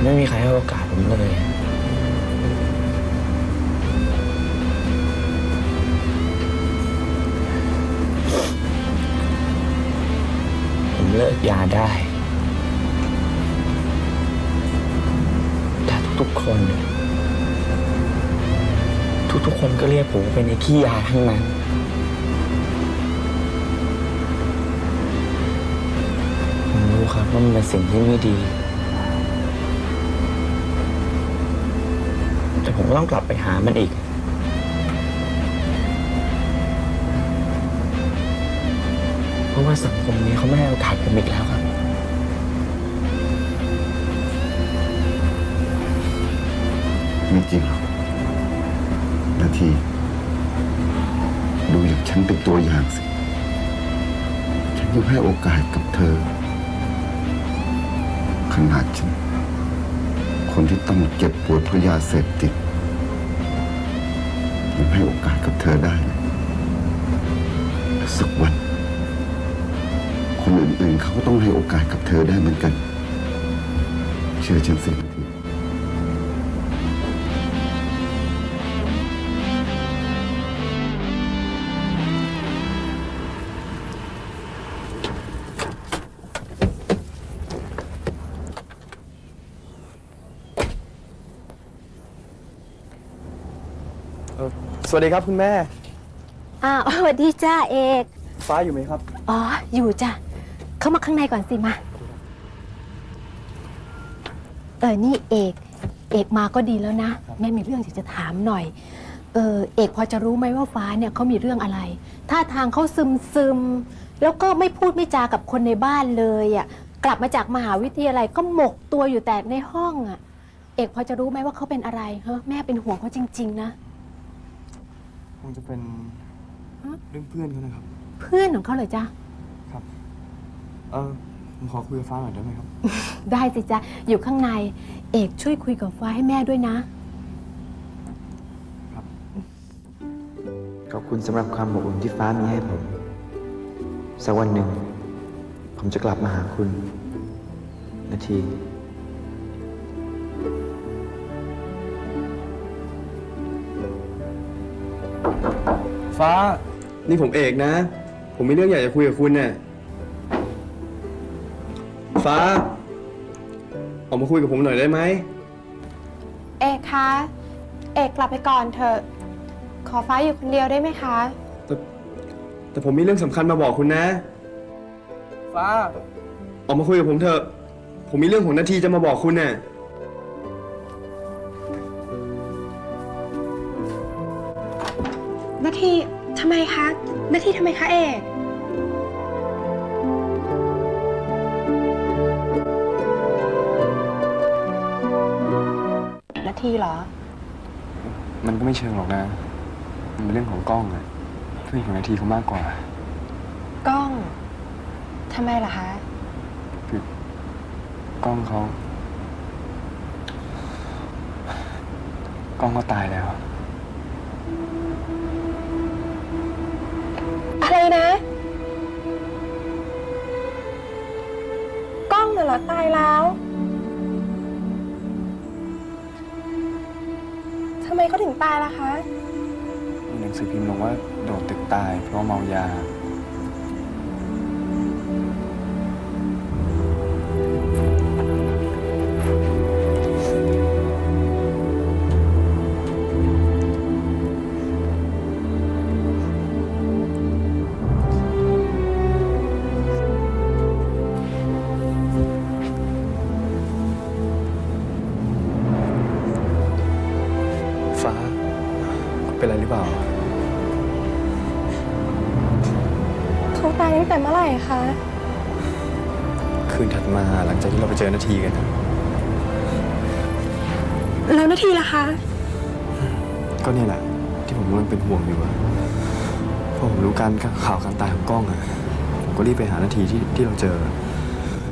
ไม่มีใครให้โอกาสผมเลยผมเลิกยาได้แต่ทุกๆคนก็เรียกผมเป็นไอ้ขี้ยาทั้งนั้นผมรู้ครับว่ามันเป็นสิ่งที่ไม่ดีแต่ผมก็ต้องกลับไปหามันอีกเพราะว่าสังคมนี้เขาไม่ให้โอกาสผมอีกแล้วครับไม่จริงหรอกนาทีดูอย่างฉันเป็นตัวอย่างสิฉันยังให้โอกาสกับเธอขนาดฉันคนที่ต้องเจ็บปวดเพราะยาเสพติดยังให้โอกาสกับเธอได้สักวันคนอื่นๆเขาก็ต้องให้โอกาสกับเธอได้เหมือนกันเชื่อฉันสินาทีสวัสดีครับคุณแม่สวัสดีจ้าเอก ฟ้าอยู่ไหมครับอ๋ออยู่จ้ะเข้ามาข้างในก่อนสิมานี่เอกมาก็ดีแล้วนะแม่มีเรื่องอยากจะถามหน่อยเอกพอจะรู้ไหมว่าฟ้าเนี่ยเขามีเรื่องอะไรท่าทางเขาซึมแล้วก็ไม่พูดไม่จากับคนในบ้านเลยอ่ะกลับมาจากมหาวิทยาลัยก็หมกตัวอยู่แต่ในห้องอ่ะเอกพอจะรู้ไหมว่าเขาเป็นอะไรเฮ้แม่เป็นห่วงเขาจริงๆนะคงจะเป็นเรื่องเพื่อนเขานะครับ เพื่อนของเขาเลยจ้ะครับผมขอคุยกับฟ้าหน่อยได้ไหมครับ ได้สิจ้ะอยู่ข้างในเอกช่วยคุยกับฟ้าให้แม่ด้วยนะ ครับขอบคุณสำหรับความอบอุ่นที่ฟ้ามีให้ผมสักวันหนึ่งผมจะกลับมาหาคุณนาทีฟ้านี่ผมเอกนะผมมีเรื่องอยากจะคุยกับคุณเนี่ยฟ้าออกมาคุยกับผมหน่อยได้ไหมเอกคะเอกกลับไปก่อนเถอะขอฟ้าอยู่คนเดียวได้ไหมคะแต่ผมมีเรื่องสำคัญมาบอกคุณนะฟ้าออกมาคุยกับผมเถอะผมมีเรื่องของนาทีจะมาบอกคุณน่ะนาทีทำไมคะนาทีทำไมคะเอกนาทีเหรอมันก็ไม่เชิงหรอกนะมันเป็นเรื่องของกล้องอะเพื่อนของนาทีเขามากกว่าก้องทำไมล่ะคะคือกล้องเขาตายแล้วอะไรนะก้องน่ะเหรอตายแล้วทำไมเขาถึงตายล่ะคะมีหนังสือพิมพ์ลงว่าโดดตึกตายเพราะเมายาฟ้าเป็นอะไรหรือเปล่าเขาตายตั้งแต่เมื่อไหร่คะ คืนถัดมาหลังจากที่เราไปเจอนาทีกัน แล้วนาทีล่ะคะ ก็นี่แหละที่ผมกำลังเป็นห่วงอยู่อะพอผมรู้ข่าวการตายของกล้องอะผมก็รีบไปหานาทีที่เราเจอ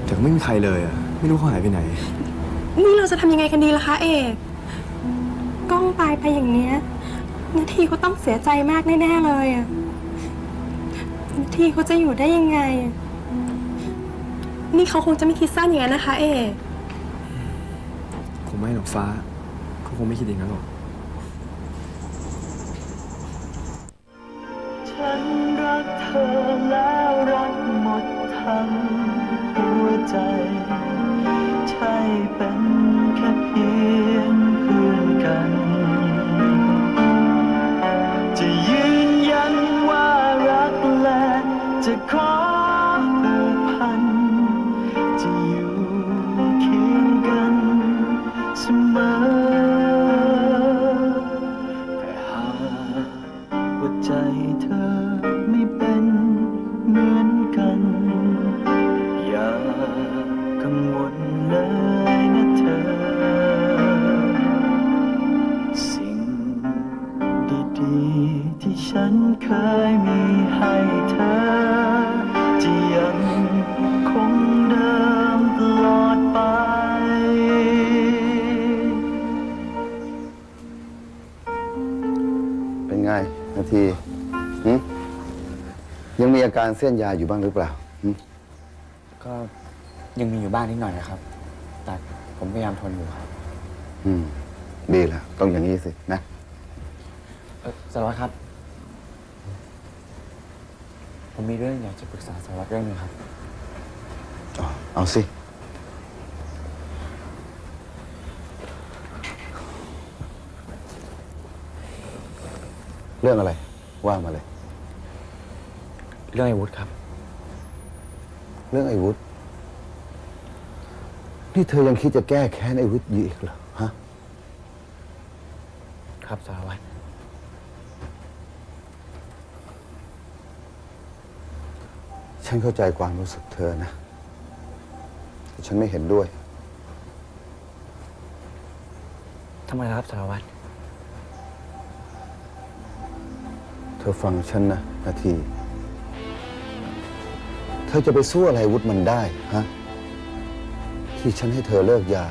แต่ก็ไม่มีใครเลยอะไม่รู้เขาหายไปไหนนี่เราจะทำยังไงกันดีล่ะคะเอกก้องตายไปอย่างเนี้ยนาทีเขาต้องเสียใจมากแน่ๆเลยอะนาทีเขาจะอยู่ได้ยังไงนี่เขาคงจะไม่คิดสั้นอย่างนั้นนะคะเอก คงไม่หรอกฟ้าเขาคงไม่คิดอย่างนั้นหรอก ฉันรักเธอแล้วรักหมดทั้งหัวใจ ใช่เป็นแค่เพียงเพื่อนกัน จะยืนยันว่ารักและจะขอผูกพัน จะอยู่เคียงกันเสมอ แต่หากว่าใจเธอไม่เป็นเหมือนกัน อย่ากังวลเลยนะเธอ สิ่งดีๆที่ฉันเคยมีให้เธอ จะยังคงเดิมตลอดไป เป็นไงนาทีหึยังมีอาการเส้นยาอยู่บ้างหรือเปล่าหึ ก็ยังมีอยู่บ้างนิดหน่อยนะครับ แต่ผมพยายามทนอยู่ครับ ดีแล้วต้องอย่างนี้สินะ สารวัตรครับ ผมมีเรื่องอยากจะปรึกษาสารวัตรเรื่องหนึงครับ เอาสิ เรื่องอะไร ว่ามาเลย เรื่องไอ้วุฒิครับ เรื่องไอ้วุฒินี่เธอยังคิดจะแก้แค้นไอ้วุฒิอยู่อีกเหรอฮะ ครับสารวัตร ฉันเข้าใจความรู้สึกเธอนะ แต่ฉันไม่เห็นด้วย ทำไมล่ะครับสารวัตร เธอฟังฉันนะนาที เธอจะไปสู้อะไรวุฒิมันได้ฮะ ที่ฉันให้เธอเลิกยา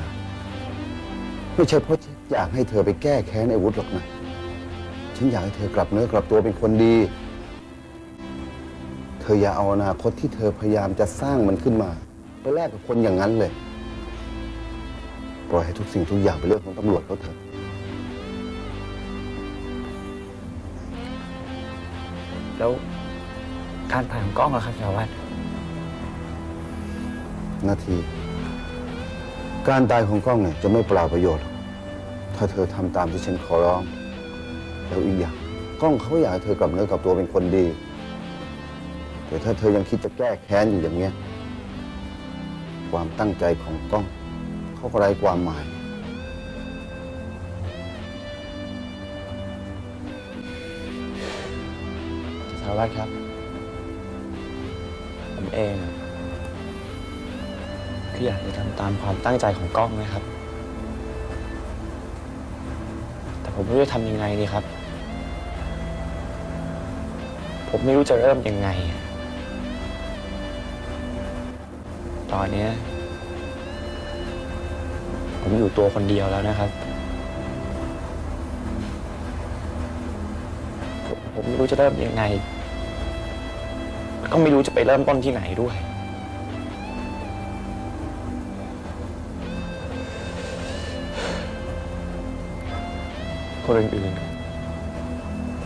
ไม่ใช่เพราะฉันอยากให้เธอไปแก้แค้นไอ้วุฒิหรอกนะ ฉันอยากให้เธอกลับเนื้อกลับตัวเป็นคนดี เธออย่าเอาอนาคตที่เธอพยายามจะสร้างมันขึ้นมาไปแลกกับคนอย่างนั้นเลย ปล่อยให้ทุกสิ่งทุกอย่างเป็นเรื่องของตำรวจเขาเถอะ แล้วการถ่ายของกล้องล่ะครับสารวัตร นาที การตายของกล้องเนี่ยจะไม่เปล่าประโยชน์หรอกถ้าเธอทำตามที่ฉันขอร้อง แล้วอีกอย่างกล้องเขาอยากให้เธอกลับเนื้อกลับตัวเป็นคนดี แต่ถ้าเธอยังคิดจะแก้แค้นอยู่อย่างเงี้ย ความตั้งใจของกล้องเขาก็ไร้ความหมาย สารวัตรครับ ผมเองคืออยากจะทำตามความตั้งใจของกล้องนะครับ แต่ผมไม่รู้จะทำยังไงดีครับ ผมไม่รู้จะเริ่มยังไง ตอนนี้ผมอยู่ตัวคนเดียวแล้วนะครับ ผมไม่รู้จะเริ่มยังไง ก็ไม่รู้จะไปเริ่มต้นที่ไหนด้วย คนอื่น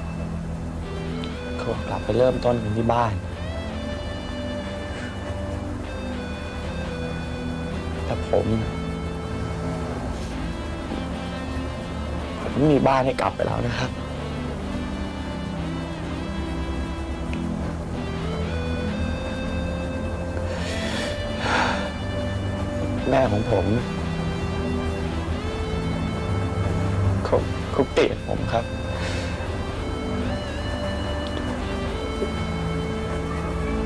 ๆเขากลับไปเริ่มต้นกันที่บ้าน แต่ผมไม่มีบ้านให้กลับไปแล้วนะครับ แม่ของผมเขาเกลียดผมครับ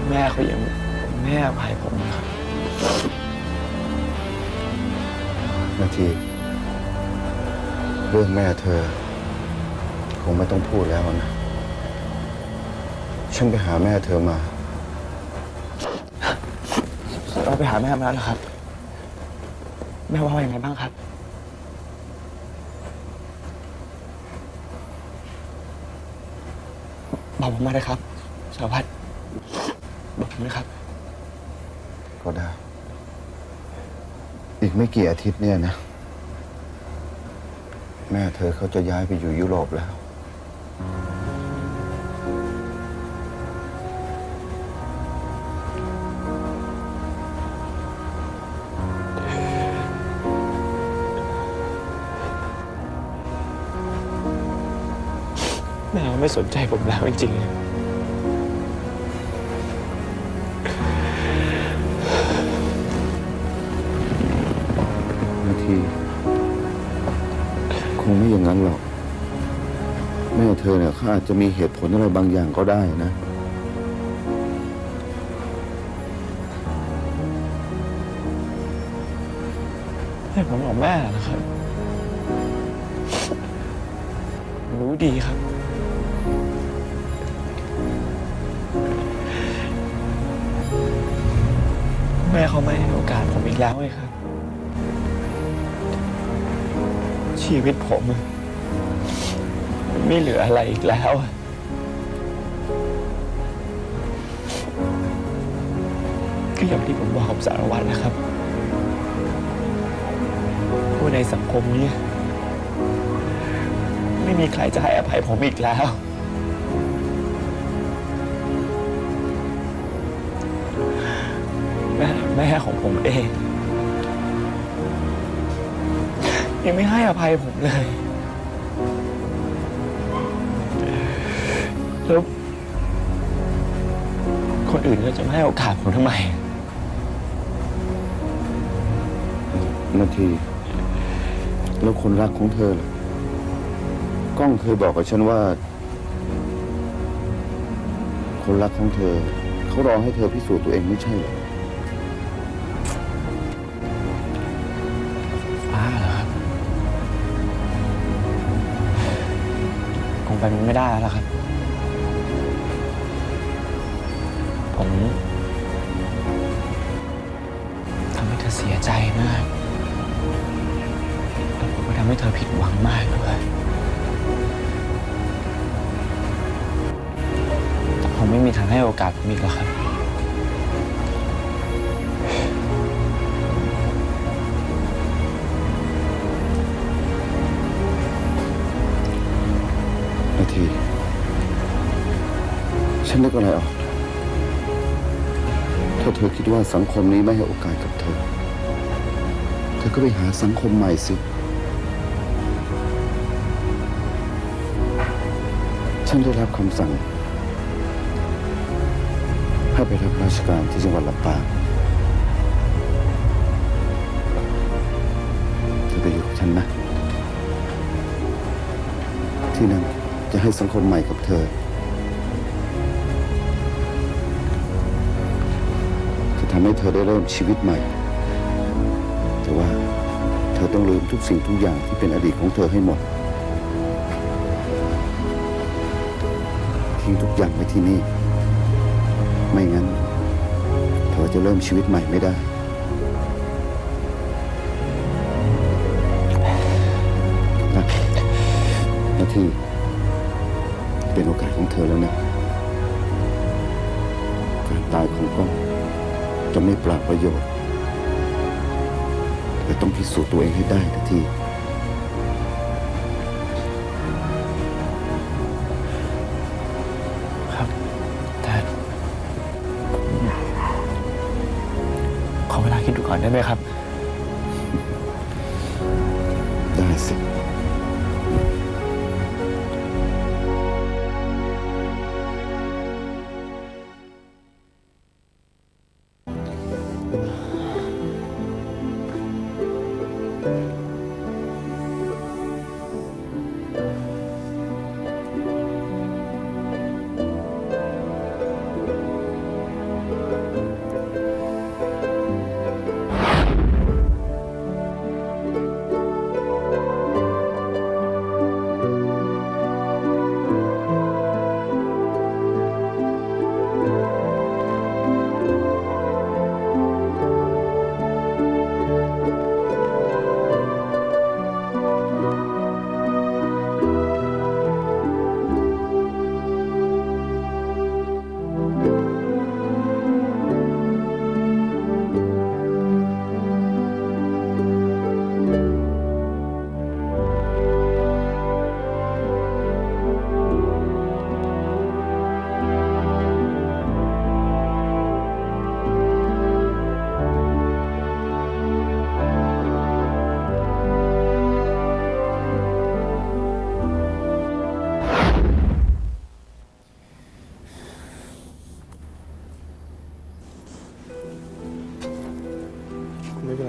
แม่เขายังไม่ให้อภัยผมนะครับ นาที เรื่องแม่เธอ คงไม่ต้องพูดแล้วนะ ฉันไปหาแม่เธอมา เราไปหาแม่มาแล้วเหรอครับ แม่ว่ายังไงบ้างครับ บอกผมมาเลยครับสารวัตรบอกผมนะครับ ก็ได้ อีกไม่กี่อาทิตย์เนี่ยนะ แม่เธอเขาจะย้ายไปอยู่ยุโรปแล้ว แม่ไม่สนใจผมแล้วจริงๆ บางทีคงไม่อย่างนั้นหรอก แม่เธอเนี่ยเขาอาจจะมีเหตุผลอะไรบางอย่างก็ได้นะ ให้ผมบอกแม่นะครับ รู้ดีครับ แม่เขาไม่ให้โอกาสผมอีกแล้วไงครับ ชีวิตผมมันไม่เหลืออะไรอีกแล้วอะก็อย่างที่ผมบอกกับสารวัตรนะครับว่าในสังคมนี้ ไม่มีใครจะให้อภัยผมอีกแล้ว แม่ของผมเอง ยังไม่ให้อภัยผมเลย แล้วคนอื่นก็จะไม่ให้โอกาสผมทำไม นาที แล้วคนรักของเธอล่ะก้องเคยบอกกับฉันว่า คนรักของเธอ เขารอให้เธอพิสูจน์ตัวเองไม่ใช่เหรอ ฟ้าเหรอครับ คงไปนไม่ได้แล้วล่ะครับ ผมทำให้เธอเสียใจมาก แล้วผมก็ทำให้เธอผิดหวังมากด้วยแต่ผมไม่มีทางให้โอกาสผมอีกแล้วครับ นาที ฉันนึกอะไรออก ถ้าเธอคิดว่าสังคมนี้ไม่ให้โอกาสกับเธอ เธอก็ไปหาสังคมใหม่สิ ฉันได้รับคำสั่ง ให้ไปรับราชการที่จังหวัดลำปางเธอไปอยู่กับฉันนะ ที่นั่นจะให้สังคมใหม่กับเธอ จะทำให้เธอได้เริ่มชีวิตใหม่ แต่ว่าเธอต้องลืมทุกสิ่งทุกอย่างที่เป็นอดีตของเธอให้หมด ทิ้งทุกอย่างไว้ที่นี่ ไม่งั้น เธอจะเริ่มชีวิตใหม่ไม่ได้ นาทีเป็นโอกาสของเธอแล้วนะ การตายของก้องจะไม่เปล่าประโยชน์เธอต้องพิสูจน์ตัวเองให้ได้นาที ครับ แต่ผมขอเวลาคิดดูก่อนได้ไหมครับ ได้สิ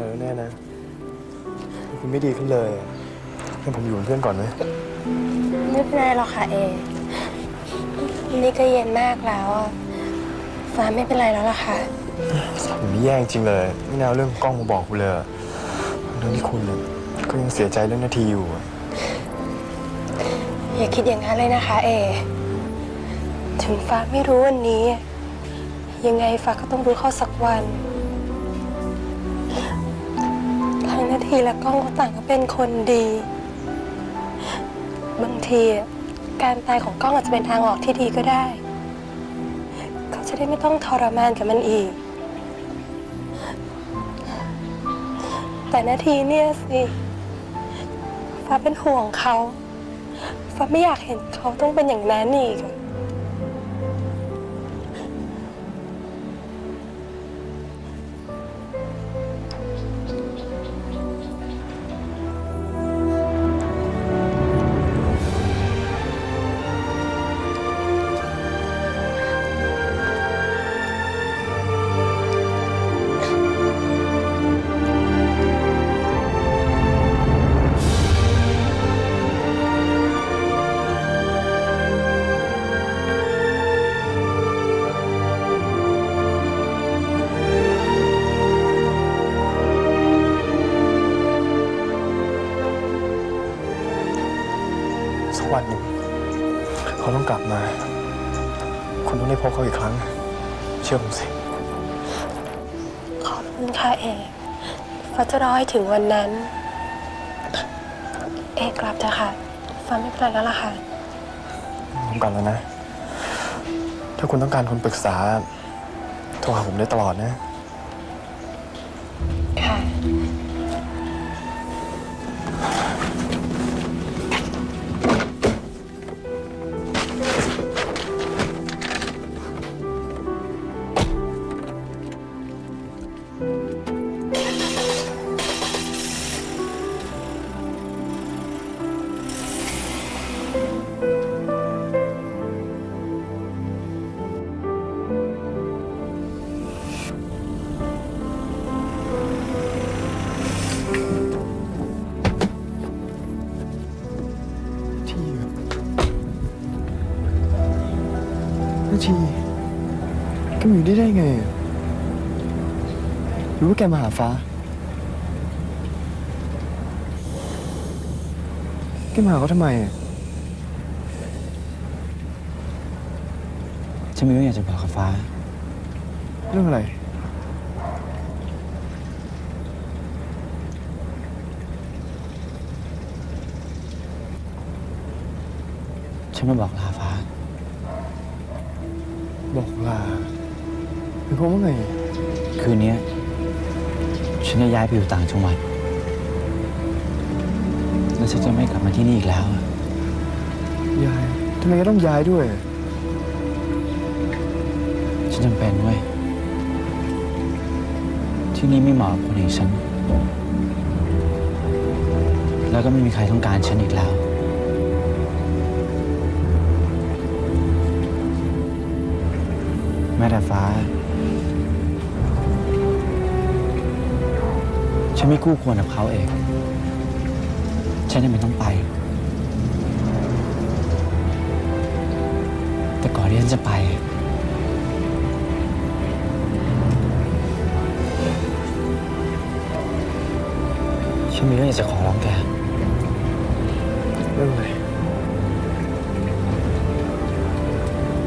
อะไรแล้วแน่นะ คุณไม่ดีขึ้นเลยให้ผมอยู่เป็นเพื่อนก่อนไหม ไม่เป็นไรหรอกค่ะเอ นี่ก็เย็นมากแล้วอะฟ้าไม่เป็นไรแล้วล่ะค่ะ ผมนี่แย่จริงเลยไม่น่าเอาเรื่องกล้องมาบอกคุณเลยเรื่องที่คุณเนี่ยก็ยังเสียใจเรื่องนาทีอยู่อะ อย่าคิดอย่างนั้นเลยนะคะเอ ถึงฟ้าไม่รู้วันนี้ ยังไงฟ้าก็ต้องรู้เข้าสักวันทั้งนาทีและกล้องก็ต่างก็เป็นคนดี บางทีการตายของกล้องอาจจะเป็นทางออกที่ดีก็ได้ เขาจะได้ไม่ต้องทรมานกับมันอีก แต่นาทีเนี่ยสิฟ้าเป็นห่วงเขาฟ้าไม่อยากเห็นเขาต้องเป็นอย่างนั้นอีก สักวันหนึ่งเขาต้องกลับมา คุณต้องได้พบเขาอีกครั้ง เชื่อผมสิ ขอบคุณค่ะเอกฟ้าจะรอให้ถึงวันนั้น เอกกลับเถอะค่ะฟ้าไม่เป็นไรแล้วล่ะค่ะ ผมกลับแล้วนะ ถ้าคุณต้องการคนปรึกษา โทรหาผมได้ตลอดนะ ค่ะ ที่นาทีแกมาอยู่ได้ไงอะหรือว่าแกมาหาฟ้าแกมาหาเขาทำไมอะ ฉันมีเรื่องอยากจะบอกกับฟ้า เรื่องอะไร ฉันมาบอกลาฟ้า บอกลาเป็นเพราะว่าไง คืนนี้ฉันจะย้ายไปอยู่ต่างจังหวัด แล้วฉันจะไม่กลับมาที่นี่อีกแล้วอะ ย้ายทำไมก็ต้องย้ายด้วย ฉันจำเป็นเว้ย ที่นี่ไม่เหมาะกับคนอย่างฉัน แล้วก็ไม่มีใครต้องการฉันอีกแล้ว แม้แต่ฟ้า ฉันไม่คู่ควรกับเขาเอง ฉันจำเป็นต้องไป แต่ก่อนที่ฉันจะไป ฉันมีเรื่องอยากจะขอร้องแก เรื่องอะไร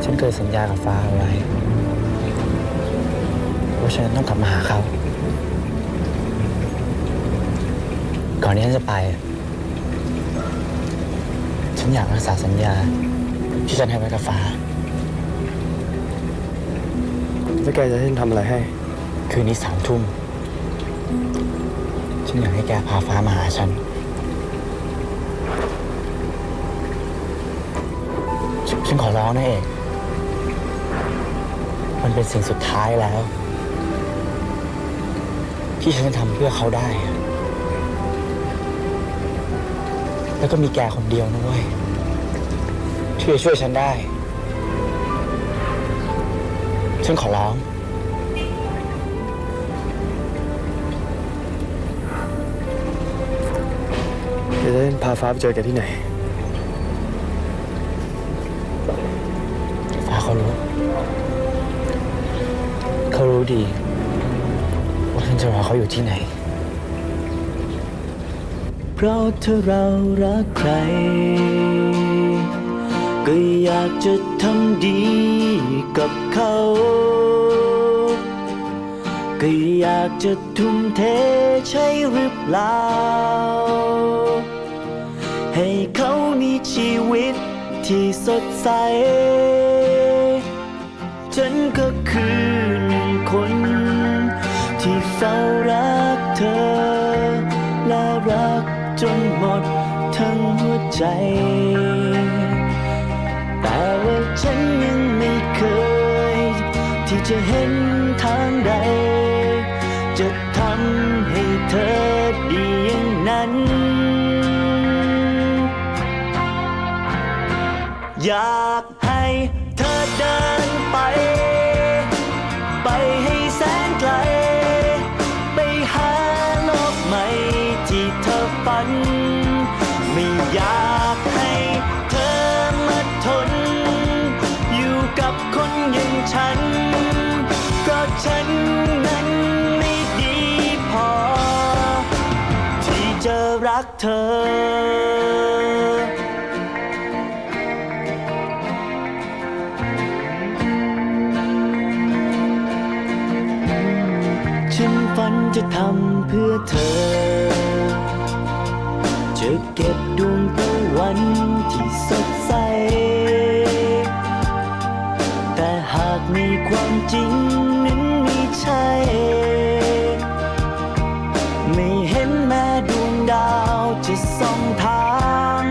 ฉันเคยสัญญากับฟ้าเอาไว้ว่าฉันต้องกลับมาหาเขา ก่อนที่ฉันจะไป ฉันอยากรักษาสัญญาที่ฉันให้ไว้กับฟ้า แล้วแกจะให้ฉันทำอะไรให้ คืนนี้3 ทุ่ม ฉันอยากให้แกพาฟ้ามาหาฉัน ฉันขอร้องนะเอก มันเป็นสิ่งสุดท้ายแล้ว ที่ฉันจะทำเพื่อเขาได้ แล้วก็มีแกคนเดียวนะเว้ยที่จะช่วยฉันได้ ฉันขอร้อง พาฟ้าไปเจอแกที่ไหน ฟ้าเขารู้ เขารู้ดี ว่าฉันจะรอเขาอยู่ที่ไหน เพราะถ้าเรารักใคร ก็อยากจะทำดีกับเขา ก็อยากจะทุ่มเทใช่หรือเปล่า ให้เขามีชีวิตที่สดใส ฉันก็คือหนึ่งคนที่เฝ้ารักเธอ และรักจนหมดทั้งหัวใจ แต่ว่าฉันยังไม่เคยที่จะเห็นทางใด จะทำให้เธอดีอย่างนั้น อยากให้เธอเดินไป ไปให้แสนไกล ไปหาโลกใหม่ที่เธอฝัน ไม่อยากให้เธอมาทน อยู่กับคนอย่างฉัน เพราะฉันนั้นไม่ดีพอ ที่จะรักเธอ ฉันฝันจะทำเพื่อเธอ จะเก็บดวงตะวันที่สดใส แต่หากมีความจริงนั้นไม่ใช่ ไม่เห็นแม้ดวงดาวจะส่องทาง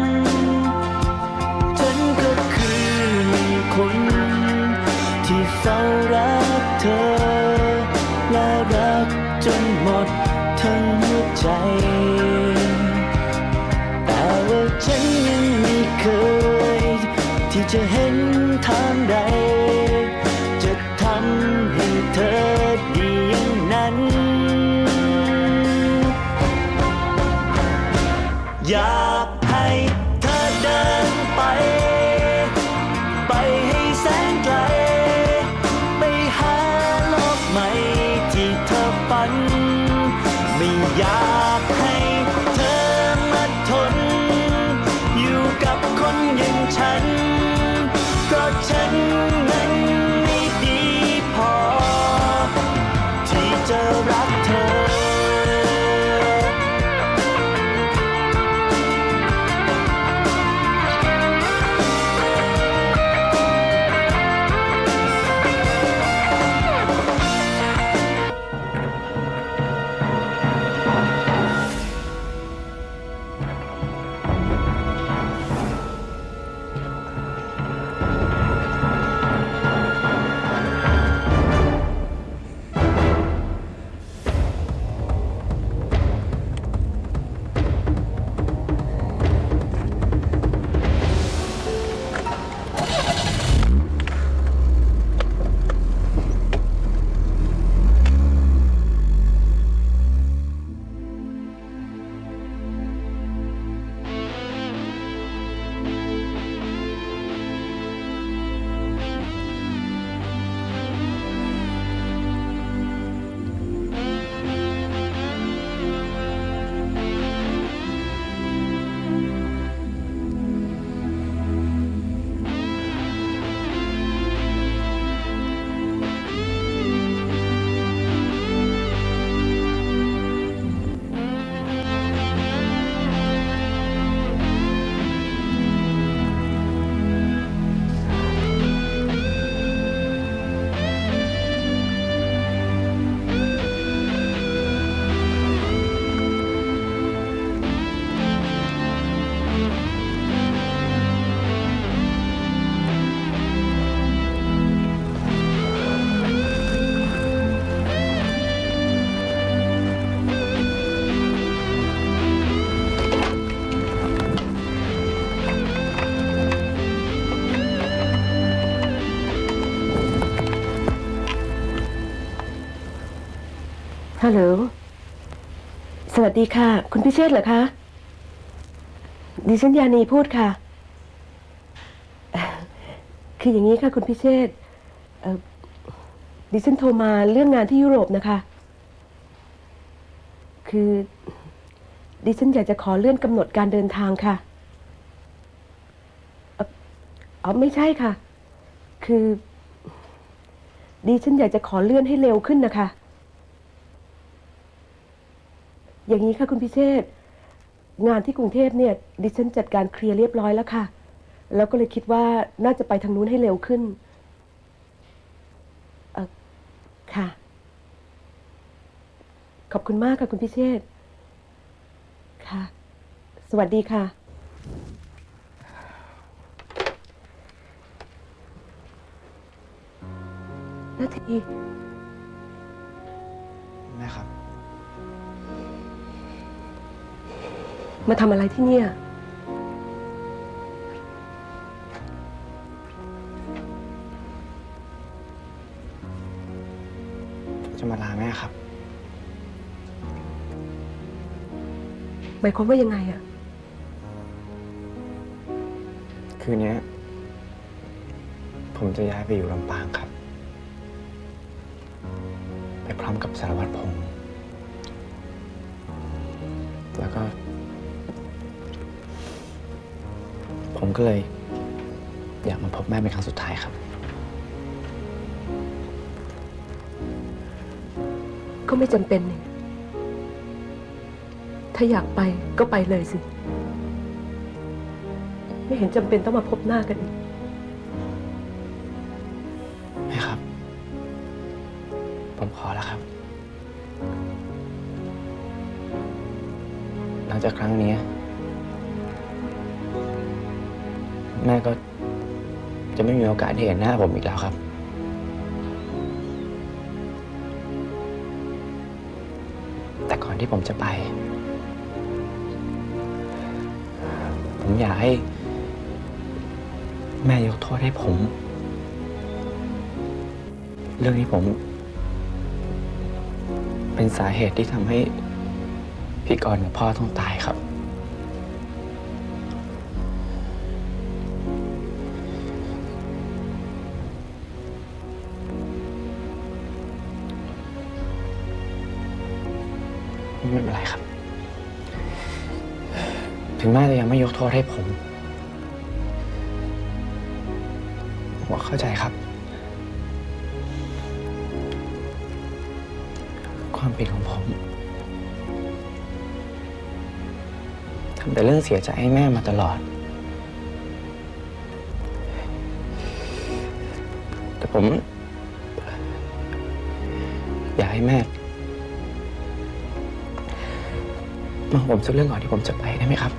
ฉันก็คือหนึ่งคนที่เฝ้ารักเธอ และรักจนหมดทั้งหัวใจ แต่ว่าฉันยังไม่เคยที่จะเห็นทางใด จะทำให้เธอดีอย่างนั้น อยากให้เธอเดินไป ไปให้แสนไกล ไปหาโลกใหม่ที่เธอฝัน ไม่อยากให้เธอมาทน อยู่กับคนอย่างฉัน เพราะฉันนั้นไม่ดีพอ ที่จะรักเธอ ฮัลโหล สวัสดีค่ะ คุณพิเชษฐ์เหรอคะ ดิฉันยานีพูดค่ะ คืออย่างนี้ค่ะคุณพิเชษฐ์ดิฉันโทรมาเรื่องงานที่ยุโรปนะคะ คือดิฉันอยากจะขอเลื่อนกำหนดการเดินทางค่ะไม่ใช่ค่ะ คือดิฉันอยากจะขอเลื่อนให้เร็วขึ้นนะคะ อย่างนี้ค่ะคุณพิเชษฐ์งานที่กรุงเทพเนี่ยดิฉันจัดการเคลียร์เรียบร้อยแล้วค่ะ แล้วก็เลยคิดว่าน่าจะไปทางนู้นให้เร็วขึ้นค่ะ ขอบคุณมากค่ะคุณพิเชษฐ์ค่ะ สวัสดีค่ะนาที แม่ครับ มาทำอะไรที่เนี่ย จะมาลาแม่ครับ หมายความว่ายังไงอะ คืนนี้ผมจะย้ายไปอยู่ลำปางครับ ไปพร้อมกับสารวัตรพงษ์แล้วก็ ผมก็เลยอยากมาพบแม่เป็นครั้งสุดท้ายครับ ก็ไม่จำเป็นนี่ถ้าอยากไปก็ไปเลยสิ ไม่เห็นจำเป็นต้องมาพบหน้ากันอีก แม่ครับ ผมขอแล้วครับ หลังจากครั้งนี้ แม่ก็จะไม่มีโอกาสได้เห็นหน้าผมอีกแล้วครับ แต่ก่อนที่ผมจะไป ผมอยากให้แม่ยกโทษให้ผม เรื่องนี้ผม เป็นสาเหตุที่ทำให้พี่กรณ์กับพ่อต้องตายครับ ไม่เป็นไรครับ ถึงแม่จะยังไม่ยกโทษให้ผมก็เข้าใจครับ ความผิดของผมทำแต่เรื่องเสียใจให้แม่มาตลอด แต่ผม อยากให้แม่มาผมสักเรื่องก่อนที่ผมจะไปได้ไหมครับ